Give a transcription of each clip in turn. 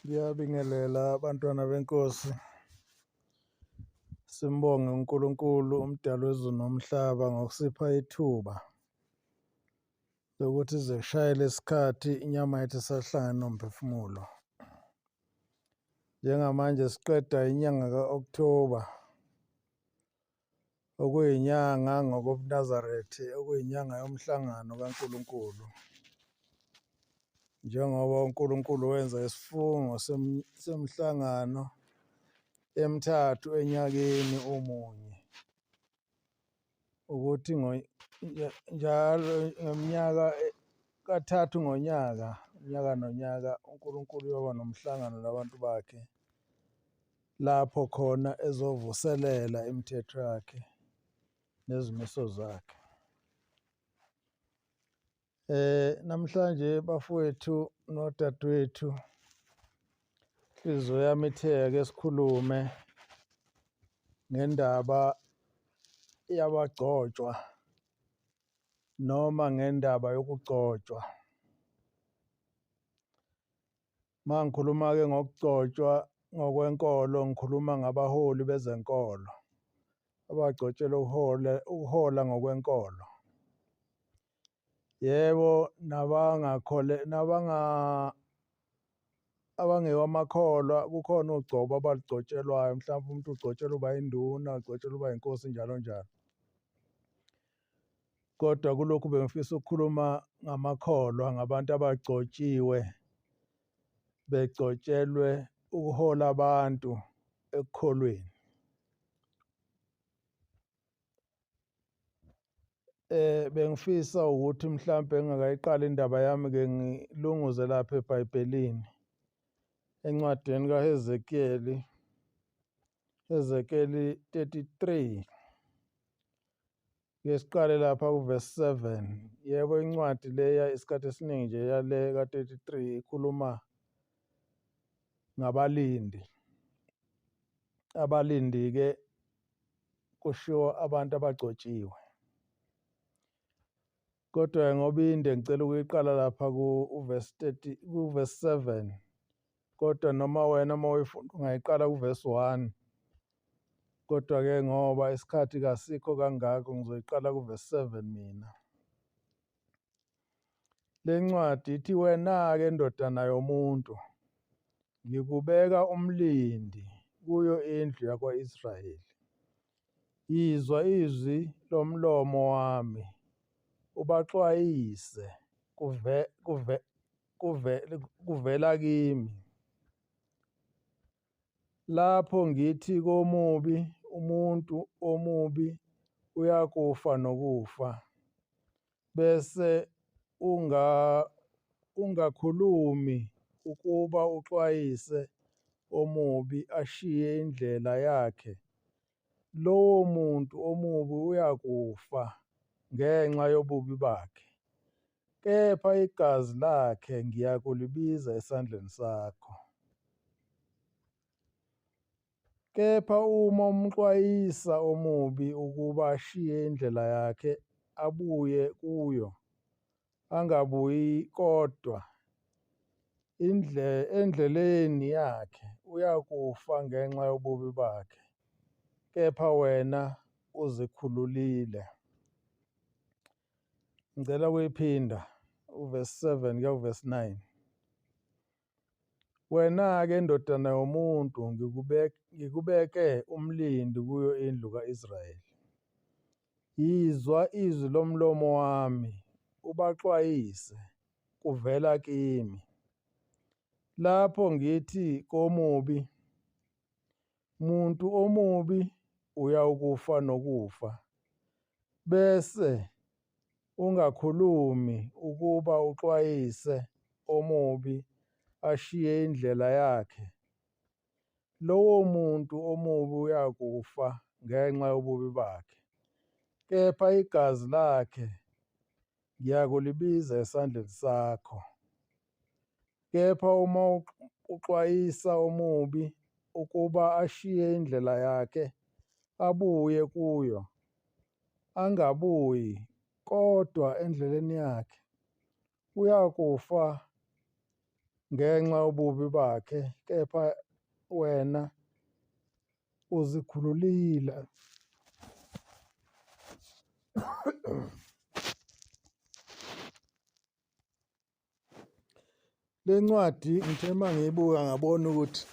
Ngiyabingelela abantwana benkosi. Simbonge uNkulunkulu umdali wezulu nomhlaba ngokusipha ithuba lokuthi size kushayele isikhathi inyama yethu isahlangane nomphefumulo. Njengamanje siqeda inyanga ka-October, okuyinyanga ngokobuNazaretha, okuyinyanga yomhlangano kaNkulunkulu. Njengoba uNkulunkulu wenza isifungo semhlangano emithathu enyakeni omunye, ukuthi njalo ngeminyaka kathathu ngonyaka, unyaka nonyaka, uNkulunkulu uyoba nomhlangano nabantu bakhe, lapho khona ezovuselela imithetho yakhe nezimiso zakhe. Namhlanje bafowethu nodadewethu, inhliziyo yami itheke sikhulume ngendaba yabagcotshwa noma ngendaba yokugcotshwa. Mangikhuluma-ke ngokugcotshwa ngokwenkolo, ngikhuluma ngabaholi bezenkolo abagcotshelwe ukuhola ngokwenkolo. Yebo, abangewamakholwa kukhona ugcobo abalugcotshelwayo, mhlawumbe umuntu ugcotshelwa ukuba yinduna, ugcotshelwa ukuba yinkosi, njalo njalo. Kodwa kulokhu bengifisa ukukhuluma ngamakholwa, ngabantu abagcotshiwe, begcotshelwe ukuhola abantu ekukholweni. Bengifisa ukuthi mhlampe ngingakayiqali indaba yami-ke ngilunguze lapha eBhayibhelini, encwadini kaHezekiyeli, Hezekiyeli 33. Ke siqale lapha kuvesi 7. Yebo, incwadi leya isikhathi esiningi nje yale ka-33 ikhuluma ngabalindi. Abalindi-ke kushiwo abantu abagcotshiwe. Kodwa ngoba inde ngicela ukuyiqala lapha kuvesi 7. Kodwa noma wena uma uyifunda ungayiqala kuvesi 1. Kodwa-ke ngoba isikhathi kasikho kangako ngizoyiqala kuvesi 7 mina. Le ncwadi ithi, wena-ke ndodana yomuntu, ngikubeka umlindi kuyo indlu yakwa-Israyeli. Yizwa izwi lomlomo wami, ubaxwayise kuvela kimi. Lapho ngithi komubi, umuntu omubi uyakufa nokufa, bese ungakhulumi ukuba uxwayise omubi ashiye indlela yakhe. Lowo muntu omubi uyakufa ngenxa yobubi bakhe, kepha igazi lakhe ngiyakulibiza esandleni sakho. Kepha uma umxwayisa omubi ukuba ashiye indlela yakhe abuye kuyo, angabuyi kodwa endleleni yakhe, uyakufa ngenxa yobubi bakhe, kepha wena uzikhululile. Ngicela ukuyiphinda uvesi 7 kuya uvesi 9. Wena-ke ndodana yomuntu, ngikubeke umlindi kuyo indlu ka-Israyeli. Yizwa izwi lomlomo wami, ubaxwayise kuvela kimi. Lapho ngithi komubi, muntu omubi uyawukufa nokufa, bese ungakhulumi ukuba uxwayise omubi ashiye indlela yakhe. Lowo muntu omubi uyakufa ngenxa yobubi bakhe, kepha igazi lakhe ngiyakulibiza esandleni sakho. Kepha uma uxwayisa omubi ukuba ashiye indlela yakhe, abuye kuyo, angabuyi kodwa endleleni yakhe, uyakufa ngenxa yobubi bakhe, kepha wena uzikhululile. Le ncwadi ngithe uma ngiyibuka ngabona ukuthi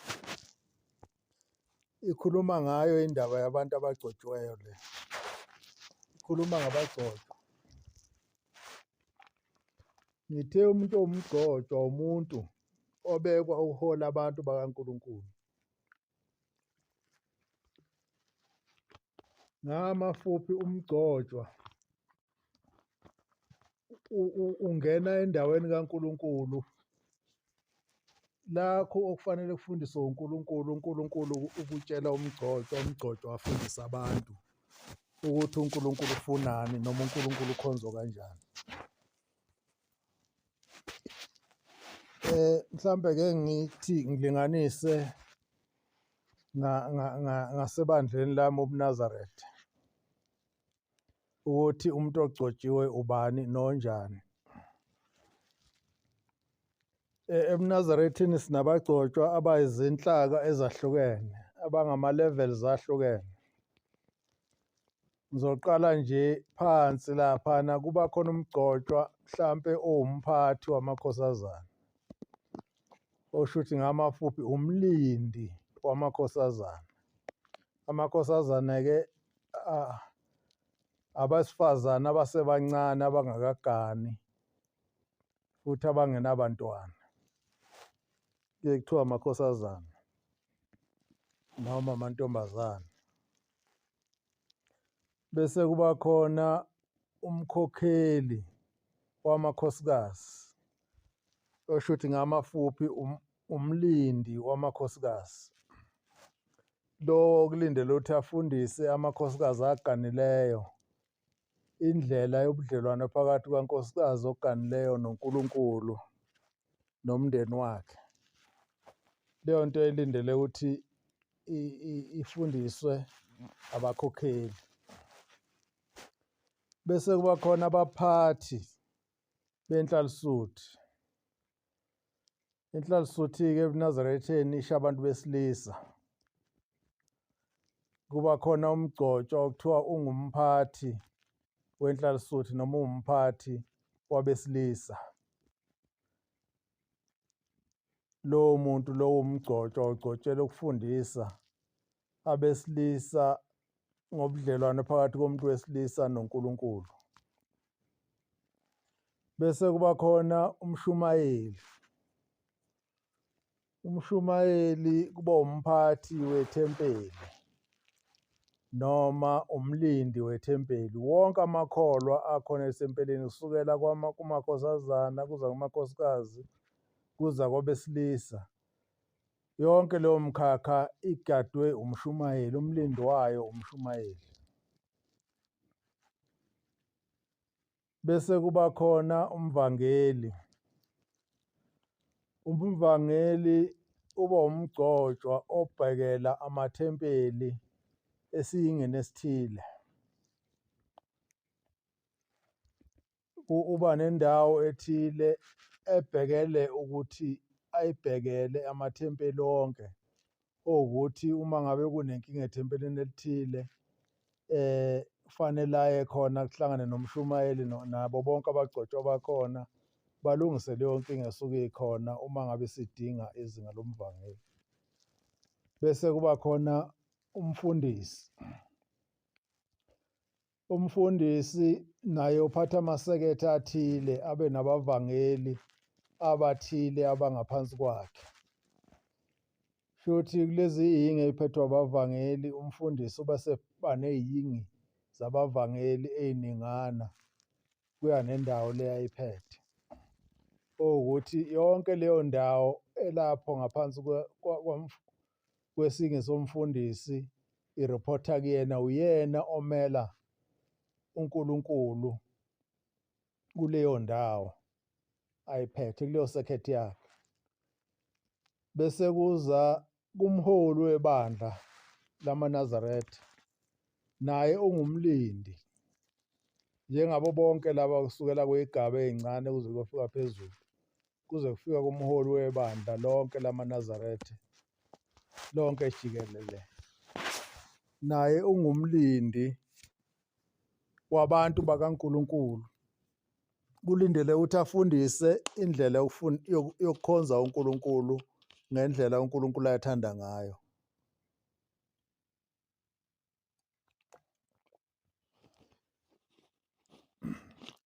ikhuluma ngayo indaba yabantu abagcotshiweyo le. Ikhuluma ngabagcotshwa. Ngithe umuntu owumgcotshwa umuntu obekwa ukuhola abantu bakaNkulunkulu. Ngamafuphi umgcotshwa ungena endaweni kaNkulunkulu lakho okufanele kufundiswe uNkulunkulu. uNkulunkulu ukutshela umgcotshwa, umgcotshwa afundise abantu ukuthi uNkulunkulu ufunani noma uNkulunkulu ukhonzwa kanjani. Mhlambe ke ngithi ngilinganise ngasebandleni lami ubuNazaretha ukuthi umuntu ogcotshiwe ubani nonjani. EbuNazarethini sinabagcotshwa abayizinhlaka ezahlukene, abangama-levels ahlukene. Ngizoqala nje phansi laphana, kuba khona umgcotshwa mhlampe owumphathi wamakhosazana, osho ukuthi ngamafuphi umlindi wamakhosazana. Amakhosazana-ke abesifazane abasebancane abangakagani futhi abangenabantwana, kuye kuthiwa amakhosazana noma amantombazane. Bese kuba khona umkhokheli wamakhosikazi, osho ukuthi ngamafuphi umlindi wamakhosikazi. Lo kulindele ukuthi afundise amakhosikazi aganileyo indlela yobudlelwano phakathi kwankosikazi oganileyo noNkulunkulu nomndeni wakhe. Leyo nto ilindele ukuthi ifundiswe abakhokheli. Bese kuba khona abaphathi benhlalisuthi. Inhlalisuthi-ke ebuNazaretheni isho abantu besilisa. Kuba khona umgcotshwa okuthiwa ungumphathi wenhlalisuthi noma uwumphathi wabesilisa. Lowo muntu lowo umgcotshwa ugcotshelwe ukufundisa abesilisa ngobudlelwano phakathi komuntu wesilisa noNkulunkulu. Bese kuba khona umshumayeli. Umshumayeli kuba umphathi wethempeli noma umlindi wethempeli. Wonke amakholwa akhona esempeleni kusukela kumakhosazana kuza kumakhosikazi kuza kwabesilisa. Yonke leyo mkhakha igadwe umshumayeli, umlindi wayo umshumayeli. Bese kuba khona umvangeli. Umvangeli uba umgcotshwa obhekela amathempeli esiyingeni esithile. Uba nendawo ethile ebhekele ukuthi ayibhekele amathempeli onke, owukuthi uma ngabe kunenkinga ethempelini elithile kufanele aye khona kuhlangane nomshumayeli nabo bonke abagcotshwa bakhona balungise leyo nkinga esuke ikhona uma ngabe sidinga izinga lomvangeli. Bese kuba khona umfundisi. Umfundisi naye uphatha amasekethe athile, abe nabavangeli abathile abangaphansi kwakhe. Futhi kulezi iyingi ey'phethwe abavangeli, umfundisi uba seba neyingi zabavangeli ey'ningana kuya nendawo le ayiphethe. Owukuthi yonke leyo ndawo elapho ngaphansi kwesinge somfundisi irephotha kuyena, uyena omela uNkulunkulu kuleyo ndawo ayiphethe, kuleyo sekhethi yakhe. Bese kuza kumholi webandla lamaNazaretha, naye ungumlindi njengabo bonke laba kusukela kwey'gaba ey'ncane kuze kuyofika phezulu. kuze kufika kumholi webandla lonke lamaNazaretha lonke jikelele. Naye ungumlindi wabantu bakaNkulunkulu. Kulindele ukuthi afundise indlela yokukhonza uNkulunkulu ngendlela uNkulunkulu ayethanda ngayo.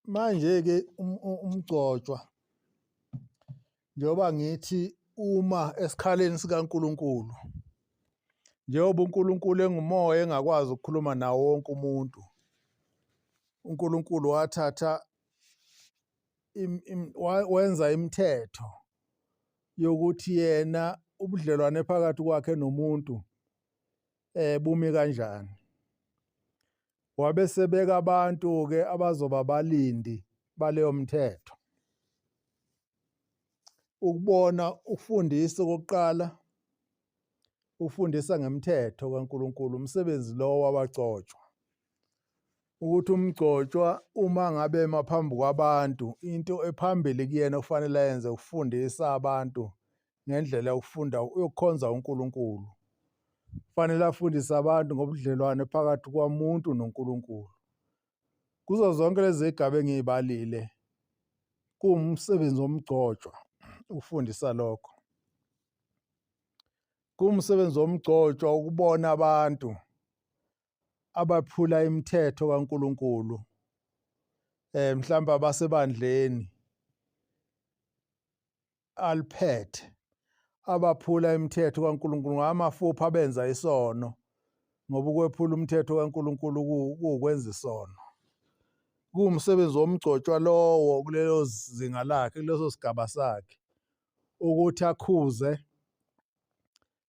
Manje-ke umgcotshwa njengoba ngithi uma esikhaleni sikaNkulunkulu, njengoba uNkulunkulu engumoya engakwazi ukukhuluma nawo wonke umuntu, uNkulunkulu wathatha wenza imithetho yokuthi yena ubudlelwane phakathi kwakhe nomuntu bumi kanjani. Wabe sebeka abantu-ke abazoba abalindi baleyo mthetho. Ukubona ufundisa okokuqala, ufundisa ngemithetho kaNkulunkulu, umsebenzi lo wabagcotshwa. Ukuthi umgcotshwa uma ngabe emaphambi kwabantu, into ephambili kuyena kufanele ayenze ukufundisa abantu ngendlela yokukhonza uNkulunkulu. Kufanele afundise abantu ngobudlelwane phakathi komuntu noNkulunkulu. Kuzo zonke lezi zigaba engiyibalile, kuwumsebenzi womgcotshwa ukufundisa lokho. Kuwumsebenzi womgcotshwa ukubona abantu abaphula imithetho kaNkulunkulu, mhlawumbe abasebandleni aliphethe, abaphula imithetho kaNkulunkulu ngamafupha abenza isono, ngoba ukwephula umthetho kaNkulunkulu kuwukwenza isono. Kuwumsebenzi womgcotshwa lowo kulelo zinga lakhe, kuleso sigaba sakhe, ukuthi akhuze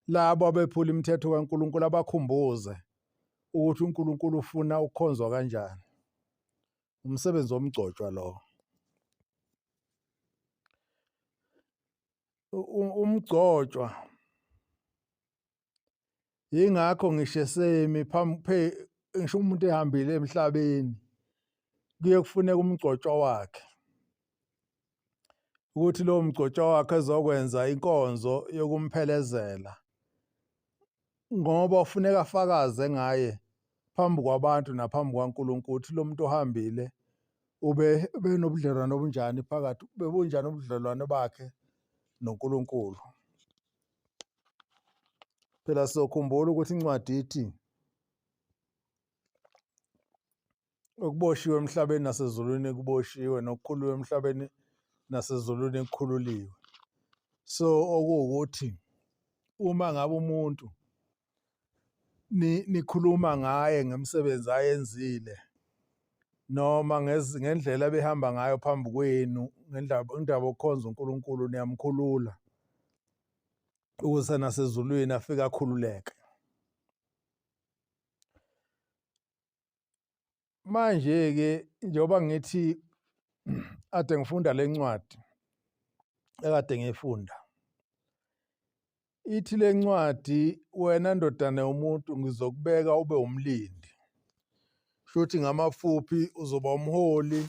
labo abephula imithetho kaNkulunkulu, abakhumbuze ukuthi uNkulunkulu ufuna ukukhonzwa kanjani. Umsebenzi womgcotshwa lo. Umgcotshwa yingakho ngisho esemi ngisho umuntu ehambile emhlabeni, kuye kufuneka umgcotshwa wakhe, ukuthi lowo mgcotshwa wakhe ezokwenza inkonzo yokumphelezela, ngoba ufuneka afakaze ngaye phambi kwabantu naphambi kwaNkulunkulu ukuthi lo muntu ohambile benobudlelwane obunjani phakathi, bebunjani ubudlelwane bakhe noNkulunkulu. Phela sizokhumbula ukuthi incwadi ithi okuboshiwe emhlabeni nasezulwini kuboshiwe, nokukhululiwe emhlabeni nasezulwini kukhululiwe. So okuwukuthi uma ngabe umuntu nikhuluma ngaye ngemisebenzi ayenzile, noma ngendlela ebehamba ngayo phambi kwenu, ngendaba yokukhonza uNkulunkulu, niyamkhulula ukuze nasezulwini afike akhululeke. Manje-ke njengoba ngithi ade ngifunda le ncwadi ekade ngiyifunda, ithi le ncwadi, wena ndodana yomuntu ngizokubeka ube umlindi. Shuthi ngamafuphi uzoba umholi,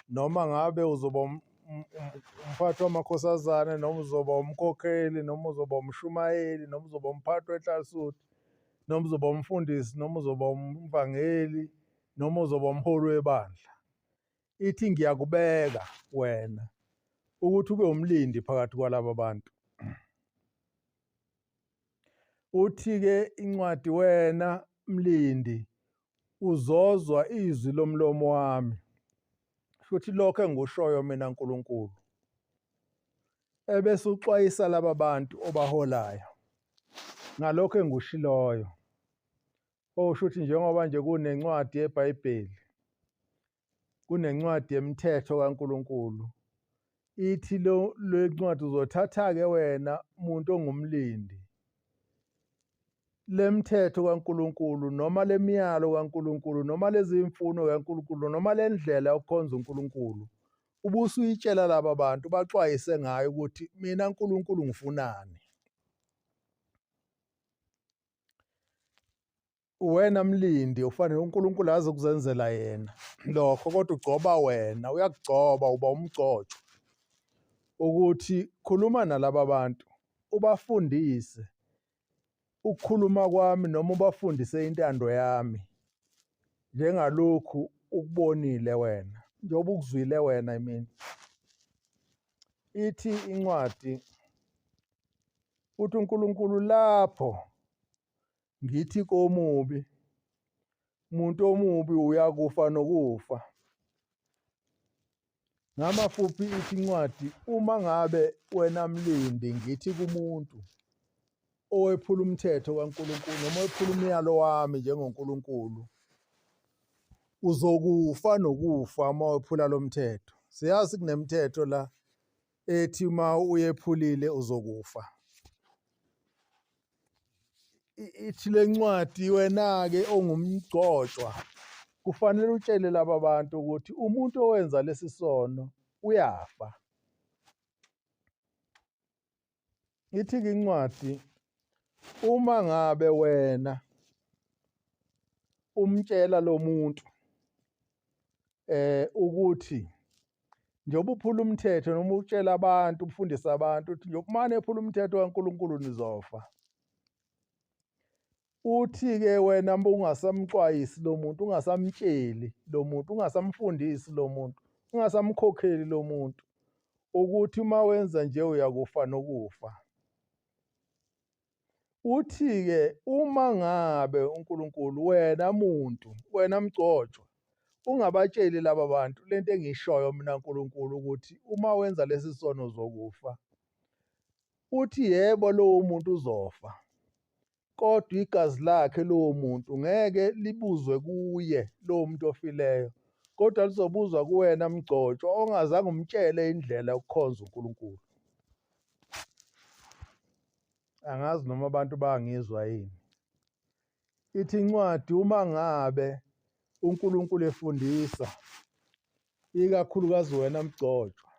noma ngabe uzoba umphathi wamakhosazane, noma uzoba umkhokheli, noma uzoba umshumayeli, noma uzoba umphathi wenhlalasuthi, noma uzoba umfundisi, noma uzoba umvangeli, noma uzoba umholi webandla. Ithi ngiyakubeka wena ukuthi ube umlindi phakathi kwalaba bantu. Uthi-ke incwadi, wena mlindi uzozwa izwi lomlomo wami, futhi lokho engikushoyo mina Nkulunkulu, ebese uxwayisa laba bantu obaholayo ngalokho engikushiloyo. Shuthi njengoba nje kunencwadi yeBhayibheli, kunencwadi yemithetho kaNkulunkulu, ithi le ncwadi uzothatha-ke wena muntu ongumlindi, le mithetho kaNkulunkulu, noma le miyalo kaNkulunkulu, noma lezi mfuno kaNkulunkulu, noma le ndlela yokukhonza uNkulunkulu, ubusuyitshela laba bantu, baxwayise ngayo ukuthi mina Nkulunkulu ngifunani. Wena mlindi ufanele uNkulunkulu aze ukuzenzela yena lokho, kodwa ugcoba wena, uyakugcoba, uba umgcotshwa. ukuthi khuluma nalaba bantu, ubafundise ukukhuluma kwami noma ubafundise intando yami njengalokhu ukubonile wena, njengoba ukuzwile wena mina. Ithi incwadi uthi uNkulunkulu lapho ngithi komubi, umuntu omubi uyakufa nokufa. Ngamafuphi ithi incwadi uma ngabe wena mlindi ngithi kumuntu owephula umthetho kaNkulunkulu noma owephula umyalo wami njengoNkulunkulu, uzokufa nokufa uma wephula lo mthetho. Siyazi kunemithetho la ethi uma uyephulile uzokufa. Ithi le ncwadi wena-ke ongumgcotshwa kufanele utshele laba bantu ukuthi umuntu owenza lesi sono uyafa. Ithi-ke incwadi uma ngabe wena umtshela lo muntu ukuthi njengoba uphula umthetho noma utshela abantu, ufundisa abantu ukuthi njengoba mane ephula umthetho kaNkulunkulu nizofa. Uthi-ke wena ungasamxwayisi lo muntu, ungasamtsheli lo muntu, ungasamfundisi lo muntu, ungasamkhokheli lo muntu ukuthi uma wenza nje uyakufa nokufa. Uthi-ke uma ngabe uNkulunkulu wena muntu, wena mgcotshwa, ungabatsheli laba bantu lento engiyishoyo mina uNkulunkulu ukuthi uma wenza lesi sono uzokufa. Uthi yebo lowo muntu uzofa, kodwa igazi lakhe lowo muntu ngeke libuzwe kuye lowo muntu ofileyo, kodwa lizobuzwa kuwena mgcotshwa ongazange umtshele indlela yokukhonza uNkulunkulu. Angazi noma abantu bangizwa yini. Ithi incwadi uma ngabe uNkulunkulu efundisa, ikakhulukazi wena mgcotshwa,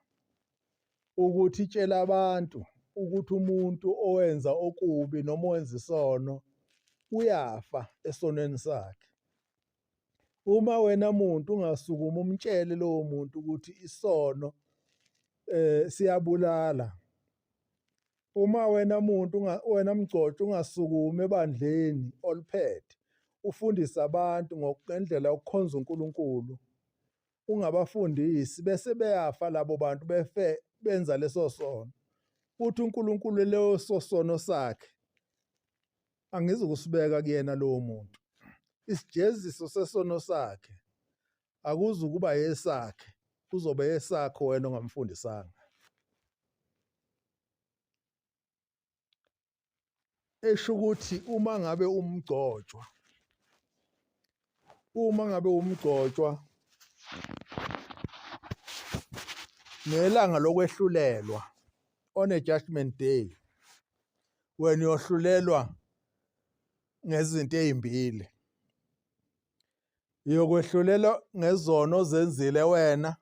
ukuthi tshela abantu ukuthi umuntu owenza okubi noma owenza isono uyafa esonweni sakhe. Uma wena muntu ungasukuma umtshele lowo muntu ukuthi isono siyabulala. Uma wena muntu wena mgcotshwa ungasukumi ebandleni oliphethe ufundise abantu ngendlela yokukhonza uNkulunkulu, ungabafundisi bese beyafa labo bantu befe benza leso sono, uthi uNkulunkulu leso sono sakhe angizukusibeka kuyena lowo muntu. Isijeziso sesono sakhe akuzukuba esakhe, kuzobe esakho wena ongamfundisanga. Esho ukuthi uma ngabe umgcotshwa nelanga lokwehlulelwa on a judgment day, wena uyohlulelwa ngezinto ezimbili. Uyokwehlulelwa ngezono ozenzile wena,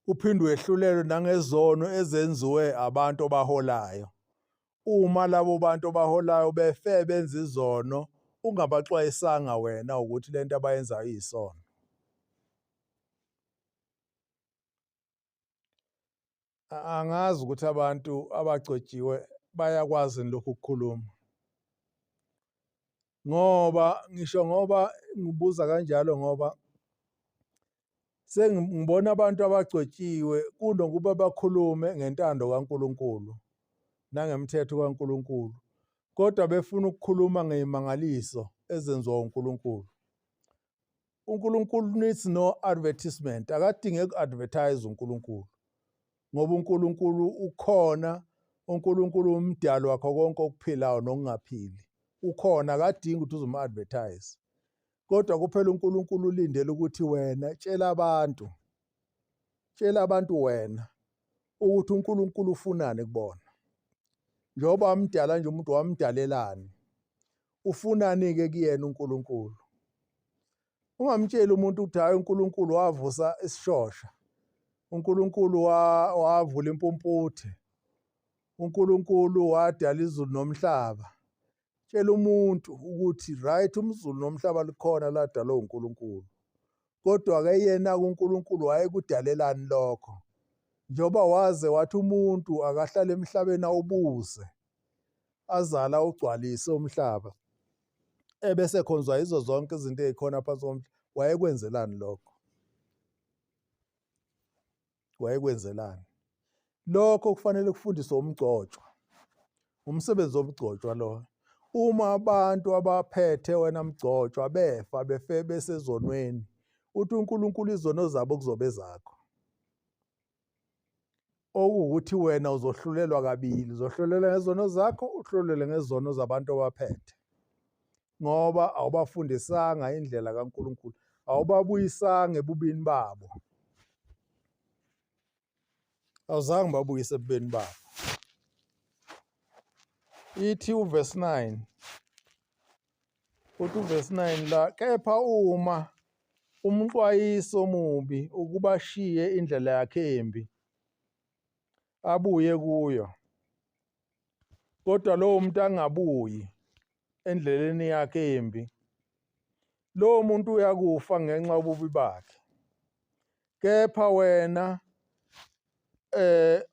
uphinde wehlulelwe nangezono ezenziwe abantu obaholayo. Uma labo bantu obaholayo befe benza izono, ungabaxwayisanga wena ukuthi lento abayenzayo iyisono. Angazi ukuthi abantu abagcotshiwe bayakwazi lokhu ukukhuluma. Ngoba ngibuza kanjalo ngoba sengibona abantu abagcotshiwe kunokuba bakhulume ngentando kaNkulunkulu nangemthetho kaNkulunkulu, kodwa befuna ukukhuluma ngezimangaliso ezenziwa uNkulunkulu. uNkulunkulu needs no advertisement, akadinge uku-advertise uNkulunkulu, ngoba uNkulunkulu ukhona. uNkulunkulu umdali wakho konke okuphilayo nokungaphili ukhona, akadingi ukuthi uzuma-advertise. Kodwa kuphela uNkulunkulu ulindele ukuthi wena tshela abantu wena ukuthi uNkulunkulu ufunani kubona. Njengoba wamdala nje umuntu, wamdalelani, ufunani-ke kuyena uNkulunkulu. Ungamtsheli umuntu ukuthi hayi uNkulunkulu wavusa isishosha, uNkulunkulu wavula impumputhe, uNkulunkulu wadala izulu nomhlaba. Tshela umuntu ukuthi right, umzulu nomhlaba likhona ladalwa uNkulunkulu, kodwa-ke yena uNkulunkulu wayekudalelani lokho. njoba waze wathi umuntu akahlala emhlabeni awubuze azala ugcwalise umhlaba ebese khonzwa izo zonke izinto ezikhona phansi komhlaba, wayekwenzelani lokho? Wayekwenzelani? Lokho kufanele kufundiswe umgcotshwa, umsebenzi womgcotshwa lo. Uma abantu abaphethe wena mgcotshwa befa befe besezonweni, uthi uNkulunkulu izono zabo kuzobe zakho. Okuwukuthi wena uzohlulelwa kabili, uzohlulelwa ngezono zakho, uhlulelwe ngezono zabantu abaphethe. Ngoba awubafundisanga indlela kaNkulunkulu, awubabuyisanga ebubini babo. Awuzange babuyise ebubini babo. Ithi uverse 9, uthi uverse 9 la, kepha uma umxwayiso omubi ukubashiye indlela yakhe embi, abuye kuyo, kodwa lowo muntu angabuyi endleleni yakhe embi, lowo muntu uyakufa ngenxa yobubi bakhe. Kepha wena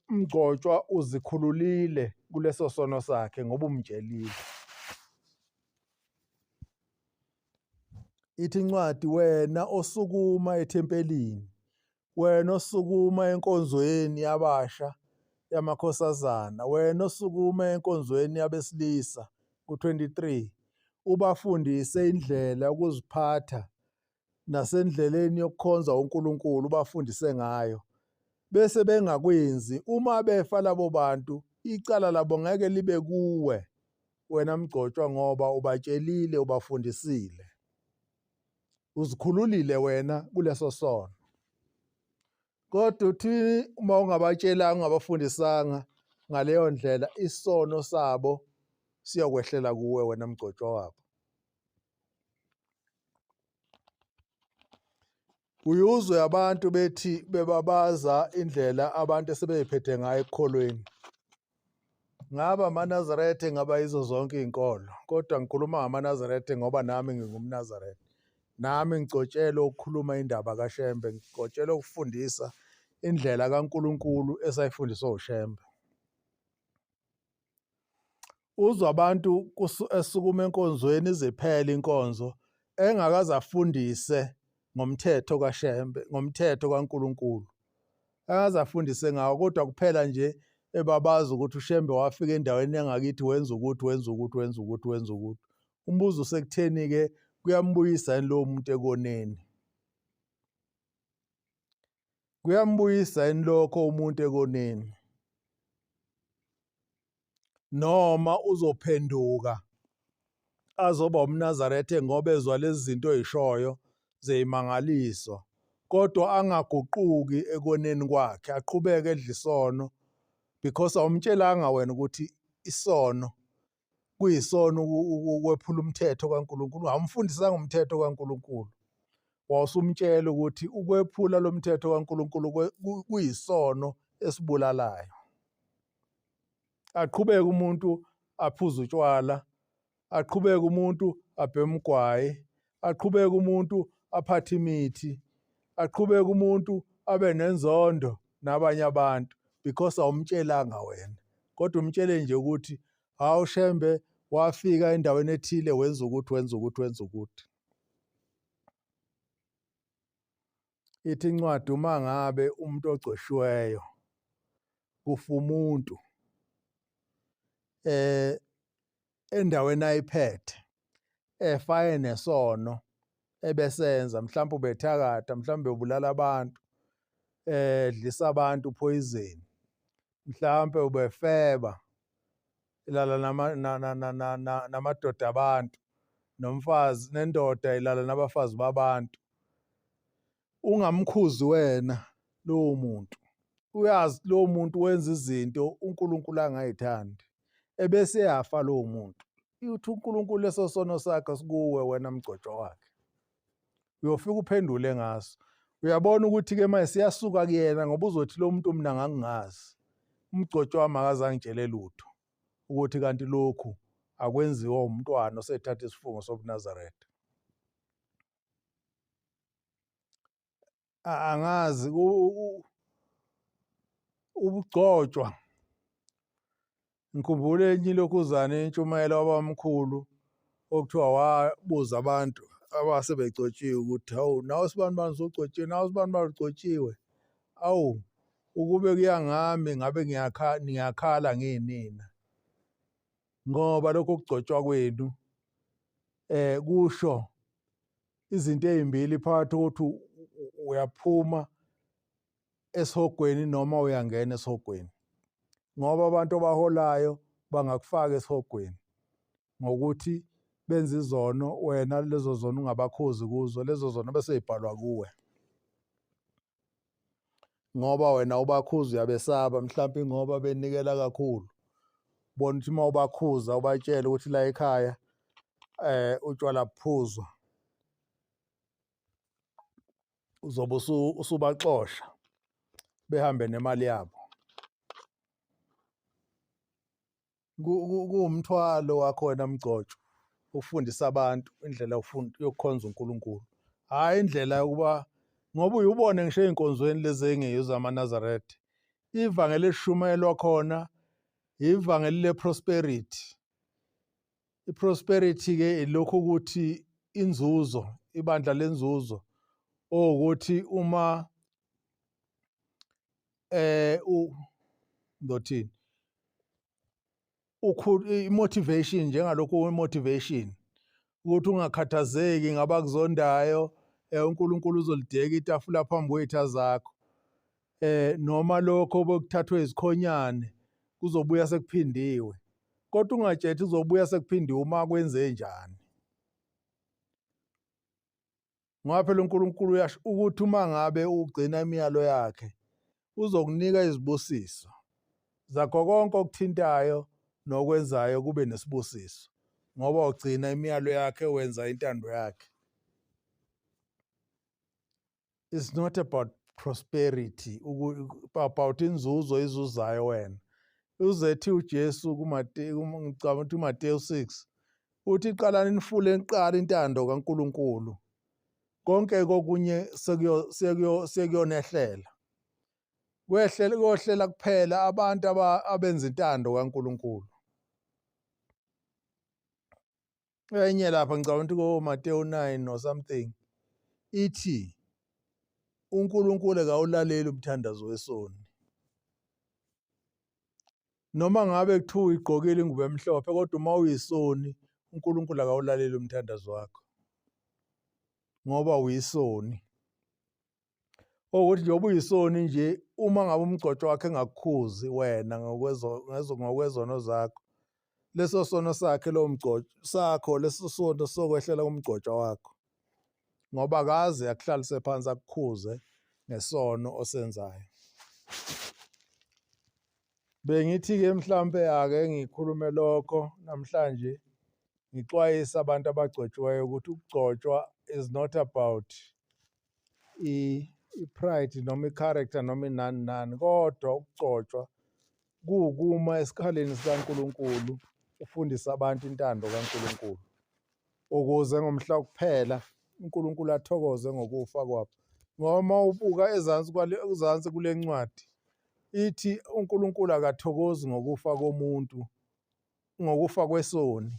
mgcotshwa uzikhululile kuleso sono sakhe ngoba umtshelile. Ithi incwadi, wena osukuma ethempelini, wena osukuma enkonzweni yabasha yamakhosazana, wena osukuma enkonzweni yabesilisa, ku-23, ubafundise indlela yokuziphatha nasendleleni yokukhonza uNkulunkulu, ubafundise ngayo. Bese bengakwenzi, uma befa labo bantu, icala labo ngeke libe kuwe wena mgcotshwa, ngoba ubatshelile, ubafundisile, uzikhululile wena kuleso sono. Kodwa uthi uma ungabatshelanga, ungabafundisanga ngaleyo ndlela, isono sabo siyakwehlela kuwe wena mgcotshwa wabo. Uyuzwe abantu bethi bebabaza indlela abantu esebeyiphethe ngayo ekukholweni. Ngaba amaNazaretha, ngaba yizo zonke izinkolo, kodwa ngikhuluma ngamaNazaretha ngoba nami ngingumNazaretha. Nami ngigcotshelwe ukukhuluma indaba kaShembe, ngigcotshelwe ukufundisa indlela kaNkulunkulu esayifundiswa uShembe. Uzwa abantu esukuma enkonzweni ize phele inkonzo engakaze afundise ngomthetho kaShembe, ngomthetho kaNkulunkulu. Akaze afundise ngawo, kodwa kuphela nje ebabaza ukuthi uShembe wafika endaweni yangakithi wenza ukuthi, wenza ukuthi, wenza ukuthi, wenza ukuthi. Umbuzo usekutheni-ke, kuyambuyisa yini lowo muntu ekoneni? Kuyambuyisa yini lokho umuntu ekoneni? Noma uzophenduka azoba umNazaretha ngoba ezwa lezi zinto ezishoyo zeyimangaliso, kodwa angaguquki ekoneni kwakhe, aqhubeke edla isono, because awumtshelanga wena ukuthi isono kuyisono ukwephula umthetho kaNkulunkulu. Awumfundisanga umthetho kaNkulunkulu. Wawusumtshela ukuthi ukwephula lo mthetho kaNkulunkulu kuyisono esibulalayo. Aqhubeke umuntu aphuze utshwala, aqhubeke umuntu abheme ugwayi, aqhubeke umuntu aphathe imithi, aqhubeke umuntu abe nenzondo nabanye abantu, because awumtshelanga wena, kodwa umtshele nje ukuthi hawu Shembe wafika endaweni ethile wenza ukuthi, wenza ukuthi, wenza ukuthi. Ithi incwadi, uma ngabe umuntu ogcoshiweyo kufa umuntu endaweni ayiphethe, efa nesono, ebesenza mhlawumbe ubethakatha, mhlawumbe ubulala abantu, dlisa abantu poison, mhlawumbe ubefeba, ilala namadoda abantu, nomfazi nendoda ilala nabafazi babantu. Ungamkhuzi wena lowo muntu, uyazi lowo muntu wenza izinto uNkulunkulu angayithandi, ebese yafa lowo muntu. Uthi uNkulunkulu leso sono sakhe sikuwe wena mgcotshwa wakhe, uyofika uphendule ngaso. Uyabona ukuthi-ke manje siyasuka kuyena, ngoba uzothi lo muntu mina ngangingazi, umgcotshwa wami akaze angitshele lutho ukuthi kanti lokhu akwenziwa umntwana osethatha isifungo sobuNazaretha. Angazi ukugcotshwa. Ngikhumbule enye ilokhuzana intshumayelo wabamkhulu okuthiwa wabuza abantu abasebegcotshiwe ukuthi hawu nawe sibanibani sogcotshiwe, nawe sibanibani ugcotshiwe. Awu ukube kuya ngami ngabe ngiyakhala nginina ngoba lokho kugcotshwa kwenu kusho izinto ezimbili phakathi ukuthi uyaphuma esihogweni noma uyangena esihogweni, ngoba abantu abaholayo bangakufaka esihogweni ngokuthi benza izono, wena lezo zono ungabakhozi kuzo, lezo zono bese zibhalwa kuwe ngoba wena ubakhuza uyabesaba, mhlawumbe ngoba benikela kakhulu. Bona ukuthi uma ubakhuza ubatshela ukuthi la ekhaya utshwala buphuzwa, uzobe usubaxosha behambe nemali yabo. Kuwumthwalo wakho wena mgcotsho ufundisa abantu indlela yokukhonza uNkulunkulu, hhayi indlela yokuba ngoba uyubone ngisho ey'nkonzweni lezi engiyuza amaNazaretha, ivangeli elishumayelwa khona ivangeli le-prosperity. I-prosperity-ke ilokhu ukuthi inzuzo, ibandla lenzuzo, ukuthi uma ngizothini, i-motivation, njengalokhu we-motivation ukuthi ungakhathazeki ngabakuzondayo, uNkulunkulu uzolideka itafula phambi kwey'tha zakho, noma lokho bekuthathwe izikhonyane kuzobuya sekuphindiwe, kodwa ungatshethi uzobuya sekuphindiwe uma kwenze njani. Ngoba phela uNkulunkulu uyasho ukuthi uma ngabe ugcina imiyalo yakhe uzokunika izibusiso zakho konke okuthintayo nokwenzayo kube nesibusiso ngoba ugcina imiyalo yakhe, wenza intando yakhe. It's not about prosperity, about inzuzo izuzayo wena. Uzethi uJesu ngicabanga ukuthi uMateyu 6 uthi qalani nifule kuqala intando kaNkulunkulu, konke kokunye sekuyonehlela. Kuyehlela kuphela abantu abenza intando kaNkulunkulu. Enye lapha ngicabanga ukuthi koMateyu 9 or something ithi uNkulunkulu akawulaleli umthandazo wesoni. Noma ngabe kuthiwa uyigqokile ingubo emhlophe kodwa uma uyisoni uNkulunkulu akawulaleli umthandazo wakho ngoba uyisoni. Ukuthi njengoba uyisoni nje, uma ngabe umgcotsho wakhe engakukhuzi wena ngokwezono zakho, leso sono sakhe lo mgcotsho sakho, leso sono sokwehlela kumgcotsho wakho ngoba akaze akuhlalise phansi akukhuze ngesono osenzayo. Bengithi-ke mhlampe ake ngikhulume lokho namhlanje ngixwayisa abantu abagcotshiweyo ukuthi ukugcotshwa is not about i-pride noma i-character noma inani nani, kodwa ukugcotshwa kuwukuma esikhaleni sikaNkulunkulu ufundise abantu intando kaNkulunkulu ukuze ngomhla wokuphela uNkulunkulu athokoze ngokufa kwabo. Ngoba uma ubuka ezansi kule ncwadi ithi uNkulunkulu akathokozi ngokufa komuntu, ngokufa kwesoni.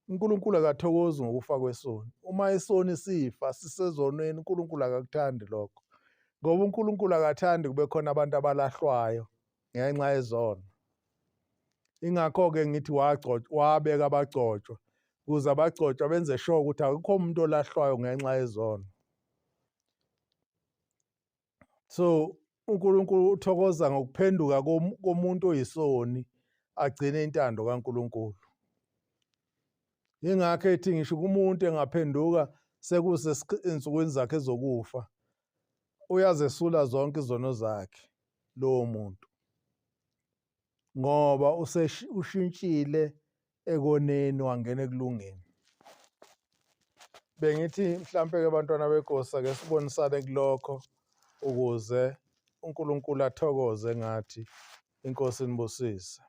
uNkulunkulu akathokozi ngokufa kwesoni. Uma isoni sifa sisezonweni uNkulunkulu akakuthandi lokho, ngoba uNkulunkulu akathandi kube khona abantu abalahlwayo ngenxa yezono. Ingakho-ke ngithi wabeka abagcotshwa ukuze abagcotshwa benze sure ukuthi akukho umuntu olahlwayo ngenxa yezono. So uNkulunkulu uthokoza ngokuphenduka komuntu oyisoni agcine intando kaNkulunkulu. Ingakho ethi ngisho umuntu engaphenduka ensukwini zakhe zokufa uyazesula zonke izono zakhe lowo muntu, ngoba ushintshile ekoneni wangena ekulungeni. Bengithi mhlampe-ke bantwana beNkosi ake sibonisane kulokho ukuze uNkulunkulu athokoze ngathi. Inkosi inibusise.